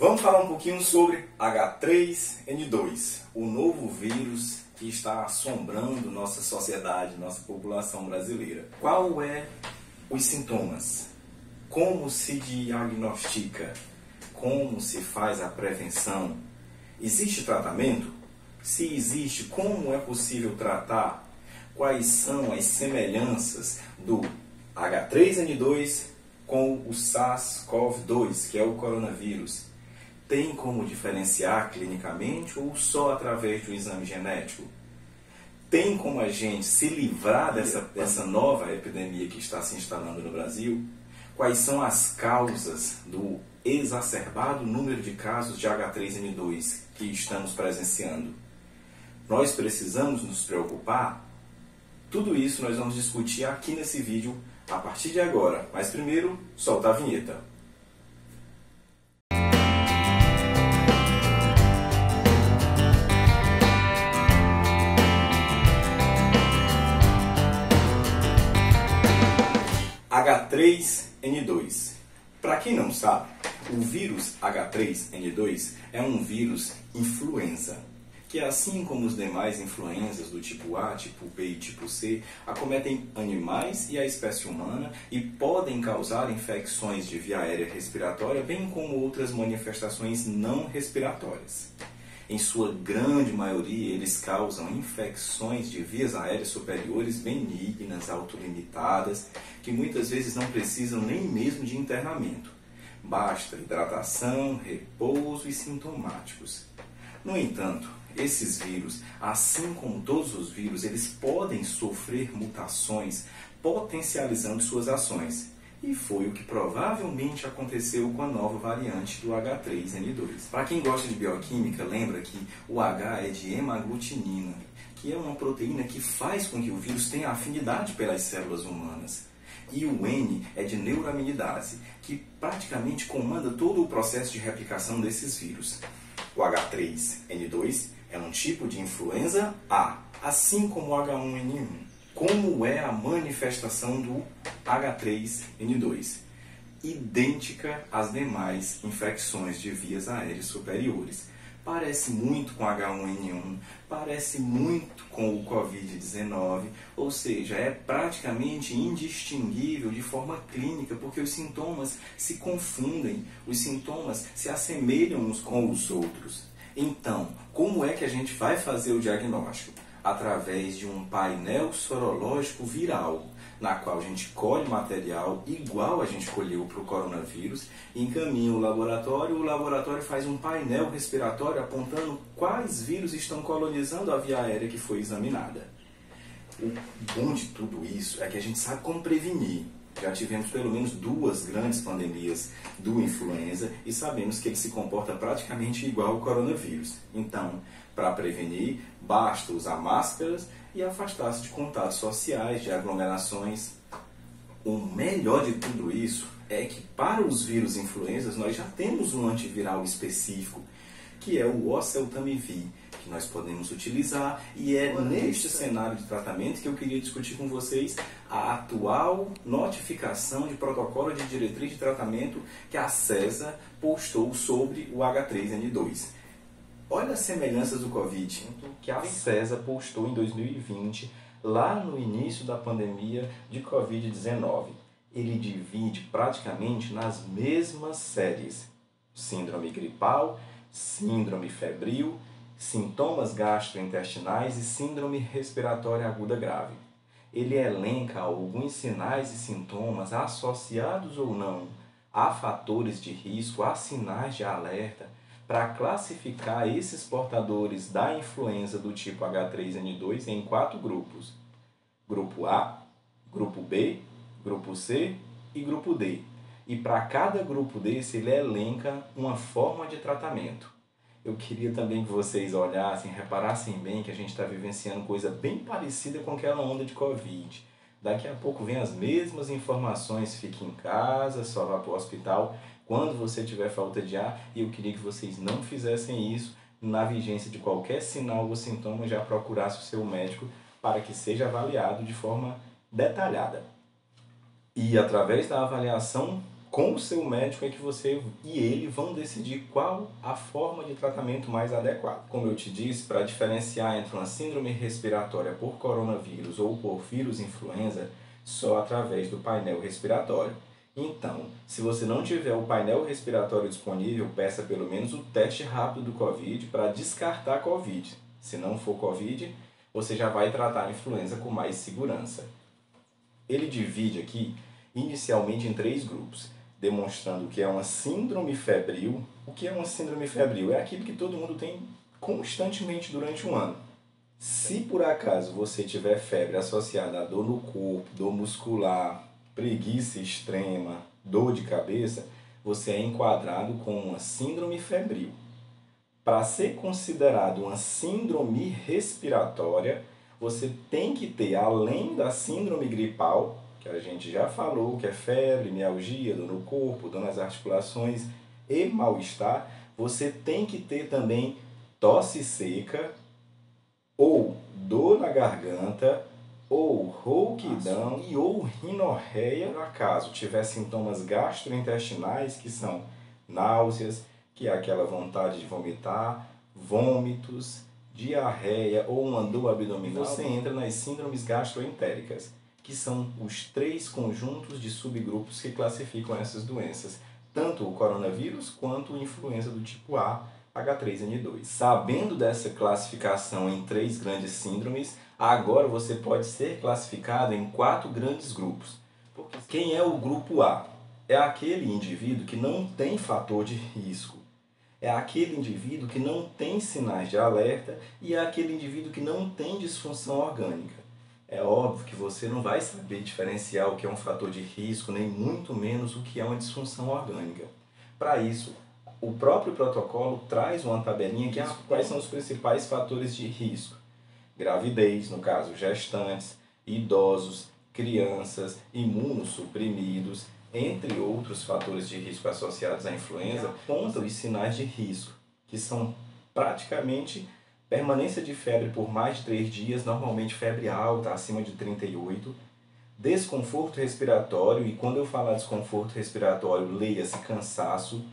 Vamos falar um pouquinho sobre H3N2, o novo vírus que está assombrando nossa sociedade, nossa população brasileira. Qual é os sintomas? Como se diagnostica? Como se faz a prevenção? Existe tratamento? Se existe, como é possível tratar? Quais são as semelhanças do H3N2 com o SARS-CoV-2, que é o coronavírus? Tem como diferenciar clinicamente ou só através do exame genético? Tem como a gente se livrar dessa nova epidemia que está se instalando no Brasil? Quais são as causas do exacerbado número de casos de H3N2 que estamos presenciando? Nós precisamos nos preocupar? Tudo isso nós vamos discutir aqui nesse vídeo a partir de agora. Mas primeiro, solta a vinheta. H3N2. Para quem não sabe, o vírus H3N2 é um vírus influenza, que assim como os demais influenzas do tipo A, tipo B e tipo C, acometem animais e a espécie humana e podem causar infecções de via aérea respiratória, bem como outras manifestações não respiratórias. Em sua grande maioria, eles causam infecções de vias aéreas superiores benignas, autolimitadas, que muitas vezes não precisam nem mesmo de internamento. Basta hidratação, repouso e sintomáticos. No entanto, esses vírus, assim como todos os vírus, eles podem sofrer mutações, potencializando suas ações. E foi o que provavelmente aconteceu com a nova variante do H3N2. Para quem gosta de bioquímica, lembra que o H é de hemaglutinina, que é uma proteína que faz com que o vírus tenha afinidade pelas células humanas. E o N é de neuraminidase, que praticamente comanda todo o processo de replicação desses vírus. O H3N2 é um tipo de influenza A, assim como o H1N1. Como é a manifestação do H3N2? Idêntica às demais infecções de vias aéreas superiores. Parece muito com H1N1, parece muito com o Covid-19, ou seja, é praticamente indistinguível de forma clínica, porque os sintomas se confundem, os sintomas se assemelham uns com os outros. Então, como é que a gente vai fazer o diagnóstico? Através de um painel sorológico viral, na qual a gente colhe material igual a gente colheu para o coronavírus, encaminha o laboratório faz um painel respiratório apontando quais vírus estão colonizando a via aérea que foi examinada. O bom de tudo isso é que a gente sabe como prevenir. Já tivemos pelo menos 2 grandes pandemias do influenza e sabemos que ele se comporta praticamente igual ao coronavírus. Então, para prevenir, basta usar máscaras e afastar-se de contatos sociais, de aglomerações. O melhor de tudo isso é que para os vírus influenzas nós já temos um antiviral específico, que é o oseltamivir, que nós podemos utilizar, e é neste cenário de tratamento que eu queria discutir com vocês a atual notificação de protocolo de diretriz de tratamento que a CESA postou sobre o H3N2. Olha as semelhanças do Covid que a CESA postou em 2020, lá no início da pandemia de Covid-19. Ele divide praticamente nas mesmas séries: síndrome gripal, síndrome febril, sintomas gastrointestinais e síndrome respiratória aguda grave. Ele elenca alguns sinais e sintomas associados ou não a fatores de risco, a sinais de alerta, para classificar esses portadores da influenza do tipo H3N2 em 4 grupos. Grupo A, Grupo B, Grupo C e Grupo D. E para cada grupo desse, ele elenca uma forma de tratamento. Eu queria também que vocês olhassem, reparassem bem que a gente está vivenciando coisa bem parecida com aquela onda de Covid. Daqui a pouco vem as mesmas informações: fique em casa, só vá para o hospital quando você tiver falta de ar, e eu queria que vocês não fizessem isso. Na vigência de qualquer sinal ou sintoma, já procurasse o seu médico para que seja avaliado de forma detalhada. E através da avaliação Com o seu médico é que você e ele vão decidir qual a forma de tratamento mais adequada. Como eu te disse, para diferenciar entre uma síndrome respiratória por coronavírus ou por vírus influenza, só através do painel respiratório. Então, se você não tiver o painel respiratório disponível, peça pelo menos o teste rápido do COVID para descartar a COVID. Se não for COVID, você já vai tratar a influenza com mais segurança. Ele divide aqui inicialmente em 3 grupos, demonstrando que é uma síndrome febril. O que é uma síndrome febril? É aquilo que todo mundo tem constantemente durante um ano. Se por acaso você tiver febre associada a dor no corpo, dor muscular, preguiça extrema, dor de cabeça, você é enquadrado como uma síndrome febril. Para ser considerado uma síndrome respiratória, você tem que ter, além da síndrome gripal, que a gente já falou, que é febre, mialgia, dor no corpo, dor nas articulações e mal-estar, você tem que ter também tosse seca, ou dor na garganta, ou rouquidão e ou rinorreia, por acaso tiver sintomas gastrointestinais, que são náuseas, que é aquela vontade de vomitar, vômitos, diarreia ou uma dor abdominal, você entra nas síndromes gastroentéricas, que são os 3 conjuntos de subgrupos que classificam essas doenças, tanto o coronavírus quanto a influenza do tipo A, H3N2. Sabendo dessa classificação em 3 grandes síndromes, agora você pode ser classificado em 4 grandes grupos. Porque quem é o grupo A? É aquele indivíduo que não tem fator de risco. É aquele indivíduo que não tem sinais de alerta e é aquele indivíduo que não tem disfunção orgânica. É óbvio que você não vai saber diferenciar o que é um fator de risco, nem muito menos o que é uma disfunção orgânica. Para isso, o próprio protocolo traz uma tabelinha que quais são os principais fatores de risco. Gravidez, no caso, gestantes, idosos, crianças, imunossuprimidos, entre outros fatores de risco associados à influenza, apontam os sinais de risco, que são praticamente permanência de febre por mais de 3 dias, normalmente febre alta, acima de 38, desconforto respiratório, e quando eu falar desconforto respiratório, leia-se cansaço,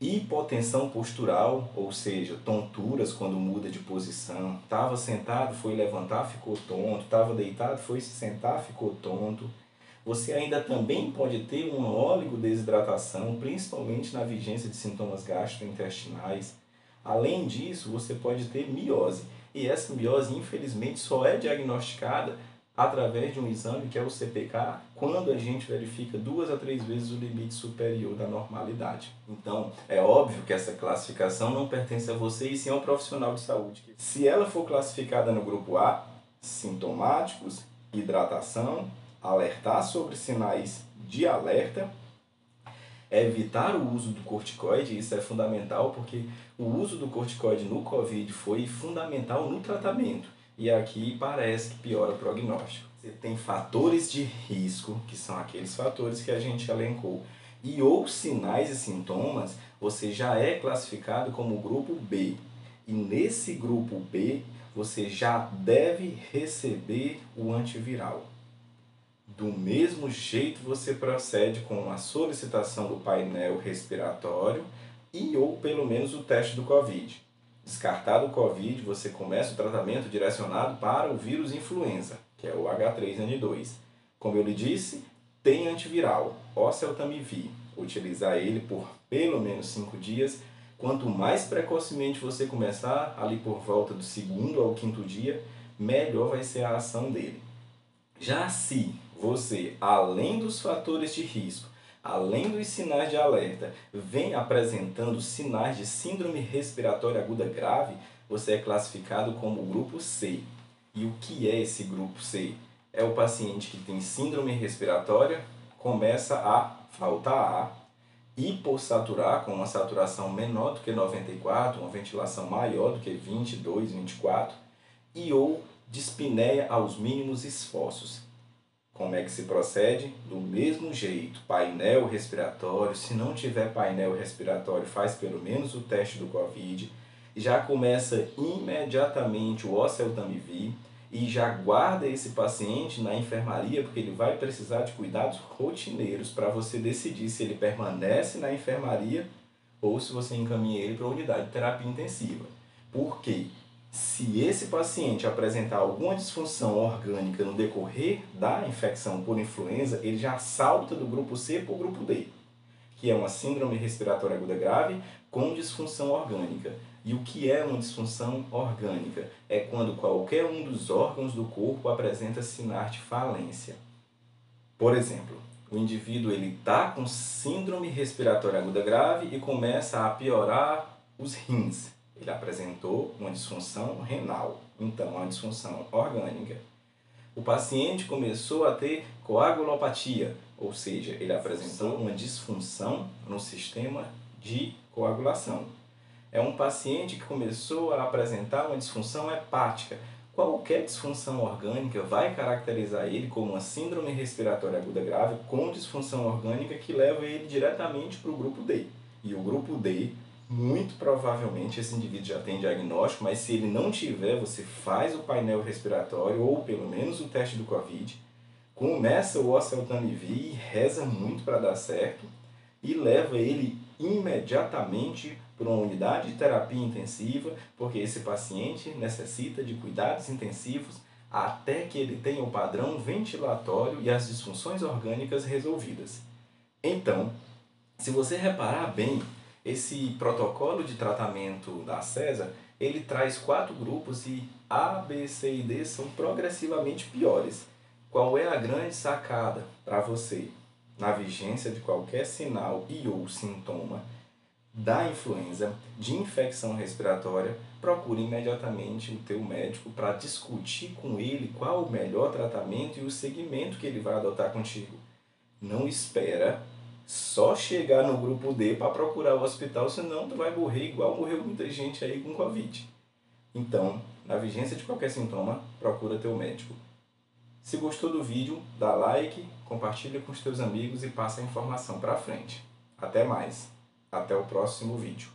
hipotensão postural, ou seja, tonturas quando muda de posição, estava sentado, foi levantar, ficou tonto, estava deitado, foi se sentar, ficou tonto. Você ainda também pode ter uma oligodesidratação, principalmente na vigência de sintomas gastrointestinais. Além disso, você pode ter miose. E essa miose, infelizmente, só é diagnosticada através de um exame que é o CPK, quando a gente verifica 2 a 3 vezes o limite superior da normalidade. Então, é óbvio que essa classificação não pertence a você e sim ao profissional de saúde. Se ela for classificada no grupo A, sintomáticos, hidratação, alertar sobre sinais de alerta, evitar o uso do corticoide, isso é fundamental porque o uso do corticoide no COVID foi fundamental no tratamento e aqui parece que piora o prognóstico. Você tem fatores de risco, que são aqueles fatores que a gente elencou, e ou sinais e sintomas, você já é classificado como grupo B. E nesse grupo B, você já deve receber o antiviral. Do mesmo jeito, você procede com a solicitação do painel respiratório e ou pelo menos o teste do COVID. Descartado o COVID, você começa o tratamento direcionado para o vírus influenza, que é o H3N2. Como eu lhe disse, tem antiviral, oseltamivir. Utilizar ele por pelo menos 5 dias. Quanto mais precocemente você começar, ali por volta do 2º ao 5º dia, melhor vai ser a ação dele. Já se você, além dos fatores de risco, além dos sinais de alerta, vem apresentando sinais de síndrome respiratória aguda grave, você é classificado como grupo C. E o que é esse grupo C? É o paciente que tem síndrome respiratória, começa a faltar ar, hipossaturar com uma saturação menor do que 94, uma ventilação maior do que 22, 24, e ou dispneia aos mínimos esforços. Como é que se procede? Do mesmo jeito, painel respiratório. Se não tiver painel respiratório, faz pelo menos o teste do COVID. Já começa imediatamente o oseltamivir e já guarda esse paciente na enfermaria, porque ele vai precisar de cuidados rotineiros para você decidir se ele permanece na enfermaria ou se você encaminha ele para a unidade de terapia intensiva. Por quê? Se esse paciente apresentar alguma disfunção orgânica no decorrer da infecção por influenza, ele já salta do grupo C para o grupo D, que é uma síndrome respiratória aguda grave com disfunção orgânica. E o que é uma disfunção orgânica? É quando qualquer um dos órgãos do corpo apresenta sinais de falência. Por exemplo, o indivíduo está com síndrome respiratória aguda grave e começa a piorar os rins. Ele apresentou uma disfunção renal, então uma disfunção orgânica. O paciente começou a ter coagulopatia, ou seja, ele apresentou uma disfunção no sistema de coagulação. É um paciente que começou a apresentar uma disfunção hepática. Qualquer disfunção orgânica vai caracterizar ele como uma síndrome respiratória aguda grave com disfunção orgânica que leva ele diretamente para o grupo D. E o grupo D, muito provavelmente esse indivíduo já tem diagnóstico, mas se ele não tiver, você faz o painel respiratório ou pelo menos o teste do COVID, começa o oseltamivir e reza muito para dar certo e leva ele imediatamente para uma unidade de terapia intensiva, porque esse paciente necessita de cuidados intensivos até que ele tenha o padrão ventilatório e as disfunções orgânicas resolvidas. Então, se você reparar bem, esse protocolo de tratamento da César, ele traz 4 grupos e A, B, C e D são progressivamente piores. Qual é a grande sacada para você? Na vigência de qualquer sinal e ou sintoma da influenza, de infecção respiratória, procure imediatamente o teu médico para discutir com ele qual o melhor tratamento e o segmento que ele vai adotar contigo. Não espera só chegar no grupo D para procurar o hospital, senão tu vai morrer igual morreu muita gente aí com Covid. Então, na vigência de qualquer sintoma, procura teu médico. Se gostou do vídeo, dá like, compartilha com os teus amigos e passa a informação para frente. Até mais. Até o próximo vídeo.